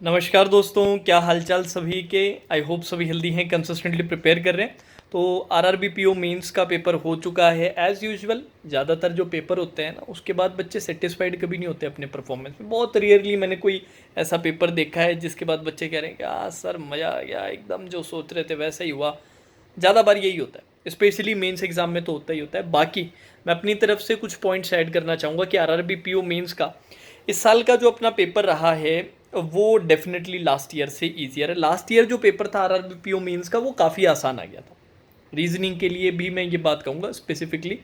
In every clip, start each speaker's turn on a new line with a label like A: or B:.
A: नमस्कार दोस्तों, क्या हालचाल सभी के। आई होप सभी हेल्दी हैं, कंसिस्टेंटली प्रिपेयर कर रहे हैं। तो आरआरबी पीओ मेंस का पेपर हो चुका है एज़ यूजुअल। ज़्यादातर जो पेपर होते हैं ना, उसके बाद बच्चे सेटिस्फाइड कभी नहीं होते अपने परफॉर्मेंस में। बहुत रेयरली मैंने कोई ऐसा पेपर देखा है जिसके बाद बच्चे कह रहे हैं कि सर मज़ा आ गया, एकदम जो सोच रहे थे वैसा ही हुआ। ज़्यादा बार यही होता है, स्पेशली मेंस एग्ज़ाम में तो होता ही होता है। बाकी मैं अपनी तरफ से कुछ पॉइंट्स ऐड करना चाहूँगा कि आरआरबी पीओ मेंस का इस साल का जो अपना पेपर रहा है वो डेफिनेटली लास्ट ईयर से ईजियर है। लास्ट ईयर जो पेपर था आरआरबी पीओ मेंस का वो काफ़ी आसान आ गया था। रीजनिंग के लिए भी मैं ये बात कहूँगा स्पेसिफिकली।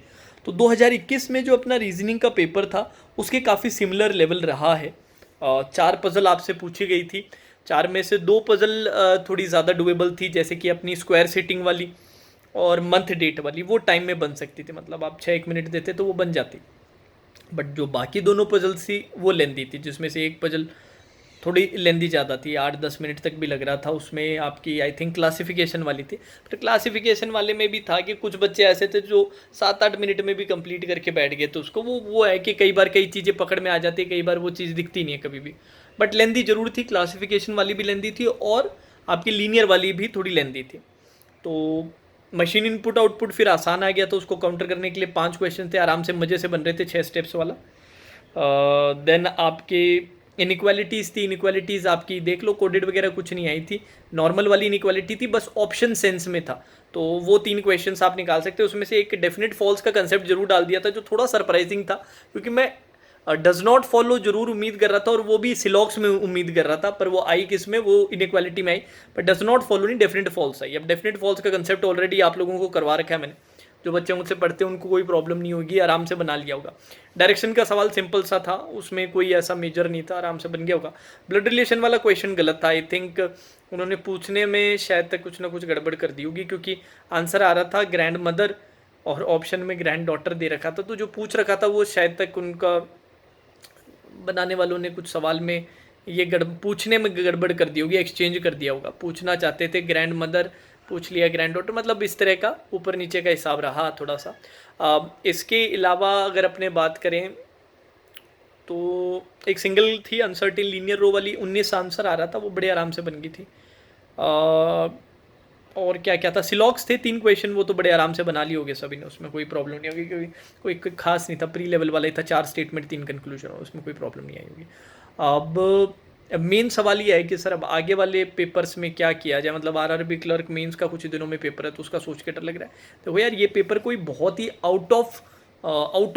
A: तो 2021 में जो अपना रीजनिंग का पेपर था उसके काफ़ी सिमिलर लेवल रहा है। 4 पज़ल आपसे पूछी गई थी। 4 में से 2 पज़ल थोड़ी ज़्यादा डुएबल थी, जैसे कि अपनी स्क्वायर सेटिंग वाली और मंथ डेट वाली। वो टाइम में बन सकती थी, मतलब आप 6 1 मिनट देते तो वो बन जाती। बट जो बाकी दोनों पजल्स थी वो लेंदी थी, जिसमें से एक पजल थोड़ी लेंदी ज़्यादा थी, 8 10 मिनट तक भी लग रहा था उसमें। आपकी आई थिंक क्लासिफिकेशन वाली थी। तो क्लासिफिकेशन वाले में भी था कि कुछ बच्चे ऐसे थे जो 7 8 मिनट में भी कंप्लीट करके बैठ गए। तो उसको वो है कि कई बार कई चीज़ें पकड़ में आ जाती है, कई बार वो चीज़ दिखती नहीं है कभी भी। बट लेंदी ज़रूर थी, क्लासिफिकेशन वाली भी लेंदी थी और आपकी लीनियर वाली भी थोड़ी लेंदी थी। तो मशीन इनपुट आउटपुट फिर आसान आ गया, तो उसको काउंटर करने के लिए 5 क्वेश्चन थे, आराम से मज़े से बन रहे थे, 6 स्टेप्स वाला। देन आपके इनइक्वालिटीज़ थी। इनइक्वालिटीज़ आपकी देख लो, कोडेड वगैरह कुछ नहीं आई थी, नॉर्मल वाली इनइक्वालिटी थी, बस ऑप्शन सेंस में था। तो वो 3 क्वेश्चंस आप निकाल सकते हो। उसमें से एक डेफिनेट फॉल्स का कंसेप्ट जरूर डाल दिया था, जो थोड़ा सरप्राइजिंग था, क्योंकि मैं डज नॉट फॉलो जरूर उम्मीद कर रहा था, और वो भी सिलॉक्स में उम्मीद कर रहा था, पर वो आई किस में, वो इनइक्वालिटी में आई। पर डज नॉट फॉलो नहीं, डेफिनेट फॉल्स आई। अब डेफिनेट फॉल्स का कंसेप्ट ऑलरेडी आप लोगों को करवा रखा है मैंने। जो बच्चे मुझसे पढ़ते हैं उनको कोई प्रॉब्लम नहीं होगी, आराम से बना लिया होगा। डायरेक्शन का सवाल सिंपल सा था, उसमें कोई ऐसा मेजर नहीं था, आराम से बन गया होगा। ब्लड रिलेशन वाला क्वेश्चन गलत था। आई थिंक उन्होंने पूछने में शायद तक कुछ ना कुछ गड़बड़ कर दी होगी, क्योंकि आंसर आ रहा था ग्रैंड मदर और ऑप्शन में ग्रैंड डॉटर दे रखा था। तो जो पूछ रखा था वो शायद तक उनका बनाने वालों ने कुछ सवाल में ये पूछने में गड़बड़ कर दी होगी, एक्सचेंज कर दिया होगा। पूछना चाहते थे ग्रैंड मदर, पूछ लिया ग्रैंड डॉटर, मतलब इस तरह का ऊपर नीचे का हिसाब रहा थोड़ा सा। इसके अलावा अगर अपने बात करें तो एक सिंगल थी अनसर्टेन लीनियर रो वाली, 19 आंसर आ रहा था, वो बड़े आराम से बन गई थी। और क्या क्या था, सिलॉक्स थे 3 क्वेश्चन, वो तो बड़े आराम से बना लिए होगे सभी ने, उसमें कोई प्रॉब्लम नहीं होगी, क्योंकि कोई खास नहीं था, प्री लेवल वाला ही था। 4 स्टेटमेंट 3 कंक्लूजन, उसमें कोई प्रॉब्लम नहीं आई होगी। अब मेन सवाल ये है कि सर अब आगे वाले पेपर्स में क्या किया जाए। मतलब आरआरबी क्लर्क मेंस का कुछ दिनों में पेपर है, तो उसका सोच के डर लग रहा है। तो यार ये पेपर कोई बहुत ही आउट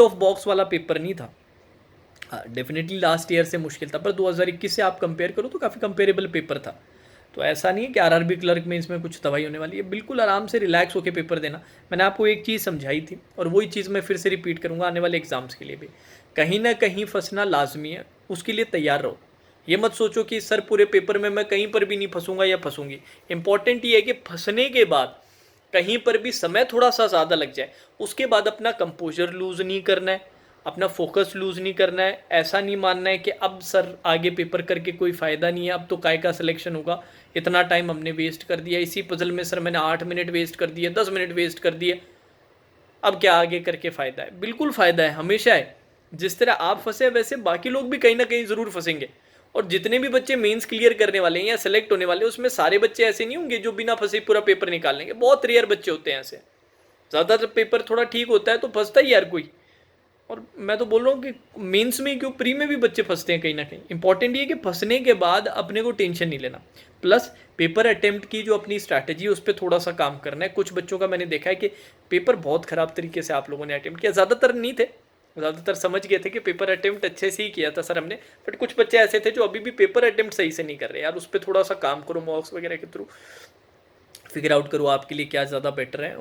A: ऑफ बॉक्स वाला पेपर नहीं था। डेफिनेटली लास्ट ईयर से मुश्किल था, पर 2021 से आप कंपेयर करो तो काफ़ी कंपेरेबल पेपर था। तो ऐसा नहीं है कि आरआरबी क्लर्क में इसमें कुछ तबाही होने वाली है। बिल्कुल आराम से रिलैक्स होकर पेपर देना। मैंने आपको एक चीज़ समझाई थी, और वही चीज़ मैं फिर से रिपीट करूँगा आने वाले एग्जाम्स के लिए भी। कहीं ना कहीं फंसना लाजमी है, उसके लिए तैयार रहो। ये मत सोचो कि सर पूरे पेपर में मैं कहीं पर भी नहीं फंसूंगा या फंसूंगी। इंपॉर्टेंट ये है कि फंसने के बाद कहीं पर भी समय थोड़ा सा ज़्यादा लग जाए, उसके बाद अपना कंपोजर लूज़ नहीं करना है, अपना फोकस लूज़ नहीं करना है। ऐसा नहीं मानना है कि अब सर आगे पेपर करके कोई फ़ायदा नहीं है, अब तो काय का सिलेक्शन होगा, इतना टाइम हमने वेस्ट कर दिया इसी पजल में, सर मैंने 8 मिनट वेस्ट कर दिए, 10 मिनट वेस्ट कर दिए, अब क्या आगे करके फ़ायदा है। बिल्कुल फ़ायदा है, हमेशा है। जिस तरह आप फंसे वैसे बाकी लोग भी कहीं ना कहीं ज़रूर फंसेंगे। और जितने भी बच्चे मेंस क्लियर करने वाले हैं या सेलेक्ट होने वाले हैं, उसमें सारे बच्चे ऐसे नहीं होंगे जो बिना फंसे पूरा पेपर निकाल लेंगे। बहुत रेयर बच्चे होते हैं ऐसे। ज़्यादातर पेपर थोड़ा ठीक होता है तो फंसता ही यार कोई। और मैं तो बोल रहा हूँ कि मेंस में क्यों, प्री में भी बच्चे फंसते हैं कहीं ना कहीं। इंपॉर्टेंट ये कि फंसने के बाद अपने को टेंशन नहीं लेना। प्लस पेपर अटेम्प्ट की जो अपनी स्ट्रैटेजी है उस पर थोड़ा सा काम करना है। कुछ बच्चों का मैंने देखा है कि पेपर बहुत ख़राब तरीके से आप लोगों ने अटेम्प्ट किया। ज़्यादातर नहीं थे, ज़्यादातर समझ गए थे कि पेपर अटेम्प्ट अच्छे से ही किया था सर हमने। बट कुछ बच्चे ऐसे थे जो अभी भी पेपर अटेम्प्ट सही से नहीं कर रहे यार, उस पर थोड़ा सा काम करो, मॉक्स वगैरह के थ्रू फिगर आउट करो आपके लिए क्या ज़्यादा बेटर है।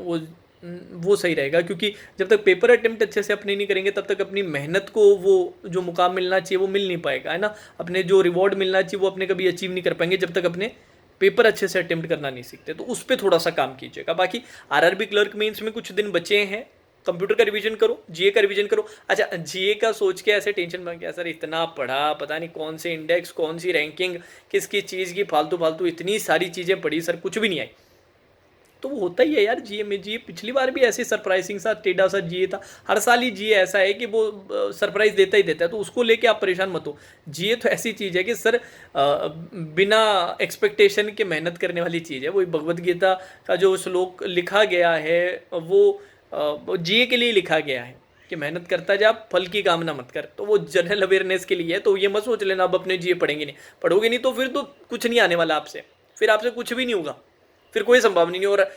A: वो सही रहेगा, क्योंकि जब तक पेपर अटेम्प्ट अच्छे से अपने नहीं करेंगे तब तक अपनी मेहनत को वो जो मुकाम मिलना चाहिए वो मिल नहीं पाएगा, है ना। अपने जो रिवॉर्ड मिलना चाहिए वो अपने कभी अचीव नहीं कर पाएंगे जब तक अपने पेपर अच्छे से अटेम्प्ट करना नहीं सीखते। तो उस पर थोड़ा सा काम कीजिएगा। बाकी आरआरबी क्लर्क मेंस में कुछ दिन बचे हैं, कंप्यूटर का रिवीजन करो, जीए का रिवीजन करो। अच्छा, जीए का सोच के ऐसे टेंशन बन गया सर, इतना पढ़ा, पता नहीं कौन से इंडेक्स, कौन सी रैंकिंग, किस किस चीज़ की फालतू फालतू इतनी सारी चीज़ें पढ़ी सर, कुछ भी नहीं आई। तो वो होता ही है यार जीए में। जीए पिछली बार भी ऐसे सरप्राइजिंग सा टेढ़ा सा जीए था, हर साल ही जीए ऐसा है कि वो सरप्राइज देता ही देता है, तो उसको लेके आप परेशान मत हो। जीए तो ऐसी चीज़ है कि सर बिना एक्सपेक्टेशन के मेहनत करने वाली चीज़ है। वही भगवत गीता का जो श्लोक लिखा गया है वो जीए के लिए लिखा गया है कि मेहनत करता जा, फल की कामना मत कर। तो वो जनरल अवेयरनेस के लिए है। तो ये मत सोच लेना अब अपने जीए पढ़ेंगे नहीं, पढ़ोगे नहीं तो फिर तो कुछ नहीं आने वाला आपसे, फिर आपसे कुछ भी नहीं होगा, फिर कोई संभावना नहीं। और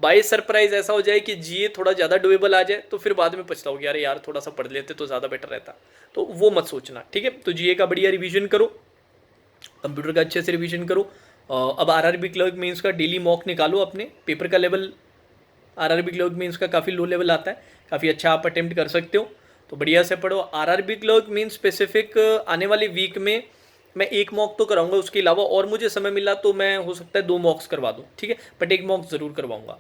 A: बाई सरप्राइज ऐसा हो जाए कि जीए थोड़ा ज़्यादा डुएबल आ जाए तो फिर बाद में पछताओगे, अरे यार थोड़ा सा पढ़ लेते तो ज़्यादा बेटर रहता। तो वो मत सोचना, ठीक है। तो जीए का बढ़िया रिवीजन करो, कंप्यूटर का अच्छे से रिवीजन करो। अब आरआरबी क्लर्क मेंस का डेली मॉक निकालो। अपने पेपर का लेवल आरआरबी क्लर्क मेंस का काफ़ी लो लेवल आता है, काफ़ी अच्छा आप अटेम्प्ट कर सकते हो। तो बढ़िया से पढ़ो। आरआरबी क्लर्क मेंस स्पेसिफिक आने वाली वीक में मैं एक मॉक तो कराऊंगा, उसके अलावा और मुझे समय मिला तो मैं हो सकता है 2 मॉक्स करवा दूँ, ठीक है, बट एक मॉक ज़रूर करवाऊंगा।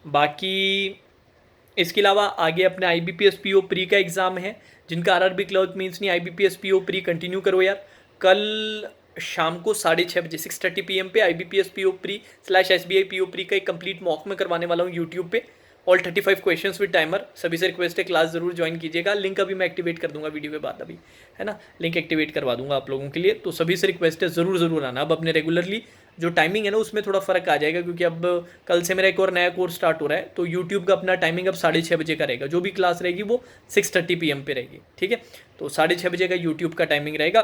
A: बाकी इसके अलावा आगे अपने IBPS PO प्री का एग्ज़ाम है। जिनका आरआरबी क्लर्क मीन्स नहीं, IBPS PO प्री कंटिन्यू करो यार। कल शाम को 6:30 बजे 6:30 PM पे IBPS PO pre / SBI PO pre का एक कंप्लीट मॉक में करवाने वाला हूँ यूट्यूब पे। All 35 questions with timer. सभी से रिक्वेस्ट है क्लास ज़रूर ज्वाइन कीजिएगा। लिंक अभी मैं एक्टिवेट कर दूंगा वीडियो के बाद, अभी है ना, लिंक एक्टिवेट करवा दूंगा आप लोगों के लिए। तो सभी से रिक्वेस्ट है ज़रूर आना। अब अपने रेगुलरली जो टाइमिंग है ना उसमें थोड़ा फ़र्क आ जाएगा, क्योंकि अब कल से मेरा एक और नया कोर्स स्टार्ट हो रहा है। तो यूट्यूब का अपना टाइमिंग अब 6:30 बजे का रहेगा। जो भी क्लास रहेगी वो 6:30 PM पे रहेगी, ठीक है। तो 6:30 बजे का यूट्यूब का टाइमिंग रहेगा।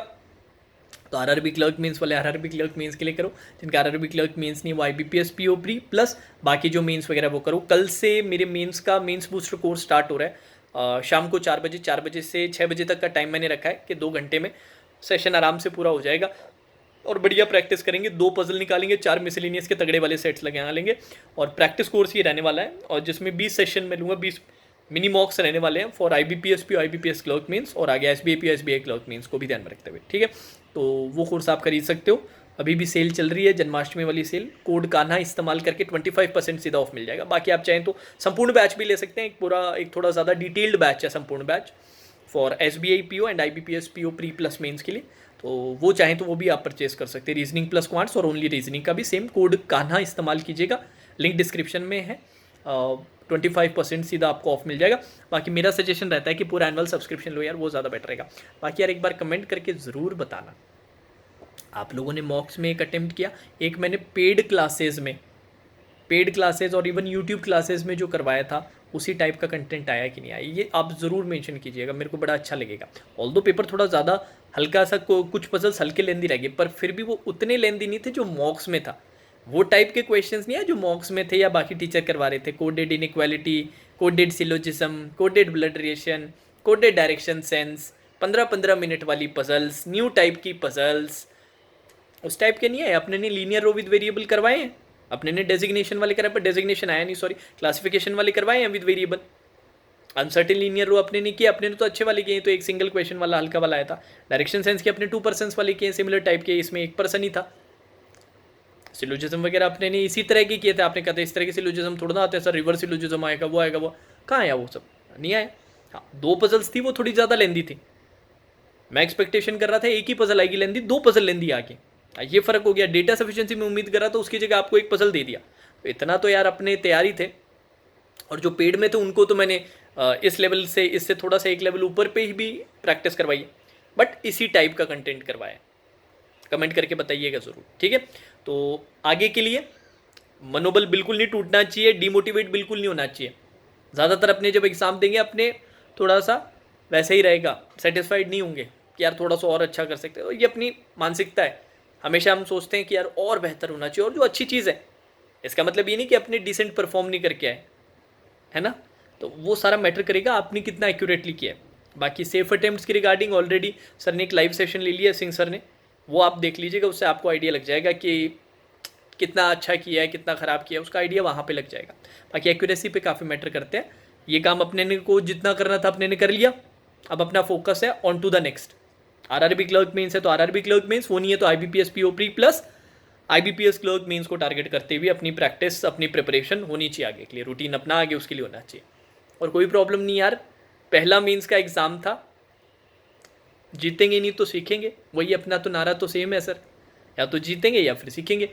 A: तो आरआरबी क्लर्क मेंस वाले आरआरबी क्लर्क मेंस के लिए करो। जिनका आरआरबी क्लर्क मेंस नहीं वो IBPS PO प्री प्लस बाकी जो मेंस वगैरह वो करो। कल से मेरे मेंस का मेंस बूस्टर कोर्स स्टार्ट हो रहा है शाम को 4 बजे से 6 बजे तक का टाइम मैंने रखा है कि 2 घंटे में सेशन आराम से पूरा हो जाएगा। और बढ़िया प्रैक्टिस करेंगे, 2 पजल निकालेंगे, 4 मिसलिनियस के तगड़े वाले सेट्स लगा लेंगे। और प्रैक्टिस कोर्स ये रहने वाला है, और जिसमें 20 सेशन में लूँगा, 20 मिनी मॉक्स रहने वाले हैं for IBPS PO IBPS clerk means, और आगे SBI PO SBI clerk means को भी ध्यान में रखते हुए, ठीक है। तो वो कोर्स आप खरीद सकते हो। अभी भी सेल चल रही है, जन्माष्टमी वाली सेल। कोड कान्हा इस्तेमाल करके 25% सीधा ऑफ मिल जाएगा। बाकी आप चाहें तो संपूर्ण बैच भी ले सकते हैं, एक थोड़ा ज़्यादा डिटेल्ड बैच है संपूर्ण batch for SBI PO and IBPS PO pre plus mains के लिए। तो वो चाहें तो वो भी आप परचेज कर सकते हैं। रीजनिंग प्लस क्वांट्स और ओनली रीजनिंग का भी सेम कोड कान्हा इस्तेमाल कीजिएगा, लिंक डिस्क्रिप्शन में है। 25% सीधा आपको ऑफ मिल जाएगा। बाकी मेरा सजेशन रहता है कि पूरा एनुअल सब्सक्रिप्शन लो यार, वो ज़्यादा बेटर रहेगा। बाकी यार एक बार कमेंट करके ज़रूर बताना आप लोगों ने मॉक्स में एक अटेम्प्ट किया, एक मैंने पेड क्लासेज और इवन यूट्यूब क्लासेज में जो करवाया था उसी टाइप का कंटेंट आया कि नहीं आया, ये आप ज़रूर मेंशन कीजिएगा, मेरे को बड़ा अच्छा लगेगा। ऑल्दो पेपर थोड़ा ज़्यादा हल्का सा, कुछ पजल्स हल्के लेंदी रह गए, पर फिर भी वो उतने लेंदी नहीं थे जो मॉक्स में था। वो टाइप के क्वेश्चंस नहीं है जो मॉक्स में थे या बाकी टीचर करवा रहे थे। Coded inequality, coded syllogism, coded blood relation, coded direction sense, 15-15 minute वाली पजल्स, न्यू टाइप की पजल्स, उस टाइप के नहीं है। अपने ने लीनियर रो विद वेरिएबल करवाए हैं, अपने ने डेजिग्नेशन वाले कराए, पर डेजिग्नेशन आया नहीं, सॉरी, क्लासिफिकेशन वाले करवाए हैं विद वेरिएबल। अनसर्टेन लीनियर रो अपने ने किए, अपने ने तो अच्छे वाले किए, तो एक सिंगल क्वेश्चन वाला हल्का वाला आया था। डायरेक्शन सेंस के अपने 2 पर्सन्स वाले किए, सिमिलर टाइप के, इसमें 1 पर्सन ही था। सिलोजिज्म वगैरह अपने ने इसी तरह के किए थे। आपने कहा था इस तरह के सिलोजिज्म थोड़ा ना आते हैं सर, रिवर्स सिलोजिज्म आएगा, वो कहाँ आया, वो सब नहीं आया। हाँ, 2 पजल्स थी, वो थोड़ी ज़्यादा लेंदी थी। मैं एक्सपेक्टेशन कर रहा था एक ही पजल आएगी लेंदी, 2 पजल लेंदी आके, ये फ़र्क हो गया। डेटा सफिशिएंसी में उम्मीद कर रहा था, उसकी जगह आपको 1 पजल दे दिया। तो इतना तो यार अपने तैयारी थे। और जो पेड में थे उनको तो मैंने इस लेवल से, इससे थोड़ा सा एक लेवल ऊपर पे ही भी प्रैक्टिस करवाई, बट इसी टाइप का कंटेंट करवाया। कमेंट करके बताइएगा ज़रूर, ठीक है। तो आगे के लिए मनोबल बिल्कुल नहीं टूटना चाहिए, डिमोटिवेट बिल्कुल नहीं होना चाहिए। ज़्यादातर अपने जब एग्ज़ाम देंगे अपने थोड़ा सा वैसे ही रहेगा, सेटिस्फाइड नहीं होंगे कि यार थोड़ा सा और अच्छा कर सकते हो। ये अपनी मानसिकता है, हमेशा हम सोचते हैं कि यार और बेहतर होना चाहिए, और जो अच्छी चीज़ है, इसका मतलब ये नहीं कि अपने डिसेंट परफॉर्म नहीं करके आए, है ना। तो वो सारा मैटर करेगा आपने कितना एक्यूरेटली किया है। बाकी सेफ अटेम्प्ट्स की रिगार्डिंग ऑलरेडी सर ने एक लाइव सेशन ले लिया, सिंह सर ने, वो आप देख लीजिएगा, उससे आपको आइडिया लग जाएगा कि कितना अच्छा किया है, कितना ख़राब किया है, उसका आइडिया वहाँ पे लग जाएगा। बाकी एक्यूरेसी पे काफ़ी मैटर करते हैं। ये काम अपने ने को जितना करना था अपने ने कर लिया, अब अपना फोकस है on to the next. RRB clerk mains है तो आरआरबी क्लर्क मेंस, वो नहीं है तो IBPS PO pre plus IBPS clerk mains को टारगेट करते हुए अपनी प्रैक्टिस, अपनी प्रिपरेशन होनी चाहिए आगे के लिए, रूटीन अपना आगे उसके लिए होना चाहिए। और कोई प्रॉब्लम नहीं यार, पहला मेंस का एग्ज़ाम था, जीतेंगे नहीं तो सीखेंगे, वही अपना तो नारा तो सेम है सर, या तो जीतेंगे या फिर सीखेंगे।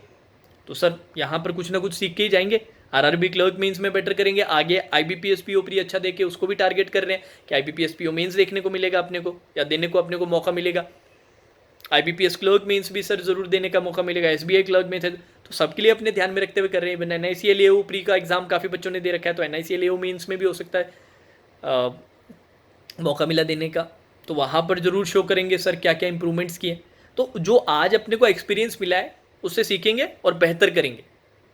A: तो सर यहाँ पर कुछ ना कुछ सीख के ही जाएंगे। आरआरबी क्लर्क मेंस में बेटर करेंगे, आगे आईबीपीएस पीओ प्री अच्छा देके उसको भी टारगेट कर रहे हैं कि आईबीपीएस पीओ मेंस देखने को मिलेगा अपने को, या देने को अपने को मौका मिलेगा। आईबीपीएस क्लर्क मेंस भी सर जरूर देने का मौका मिलेगा, एसबीआई क्लर्क में थे, तो सबके लिए अपने ध्यान में रखते हुए कर रहे हैं। एनआईसीएलएओ प्री का एग्जाम काफ़ी बच्चों ने दे रखा है, तो एनआईसीएलएओ मेंस में भी हो सकता है मौका मिला देने का, तो वहाँ पर ज़रूर शो करेंगे सर क्या क्या इंप्रूवमेंट्स किए। तो जो आज अपने को एक्सपीरियंस मिला है उससे सीखेंगे और बेहतर करेंगे।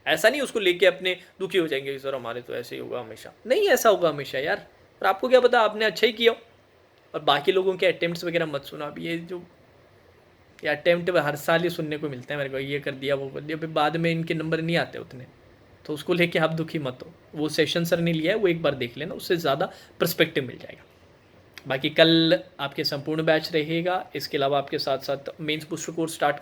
A: ऐसा नहीं उसको लेके अपने दुखी हो जाएंगे कि सर हमारे तो ऐसे ही होगा हमेशा, नहीं ऐसा होगा हमेशा यार। और आपको क्या पता, आपने अच्छा ही किया। और बाकी लोगों के अटेम्प्ट्स वगैरह मत सुना। अब ये अटेम्प्ट हर साल ही सुनने को मिलते हैं मेरे को, ये कर दिया वो कर दिया, फिर बाद में इनके नंबर नहीं आते उतने, तो उसको लेके आप दुखी मत हो। वो सेशन सर ने लिया है वो एक बार देख लेना, उससे ज़्यादा पर्सपेक्टिव मिल जाएगा। बाकी कल आपके संपूर्ण बैच रहेगा, इसके अलावा आपके साथ साथ मेंस बूस्टर कोर्स स्टार्ट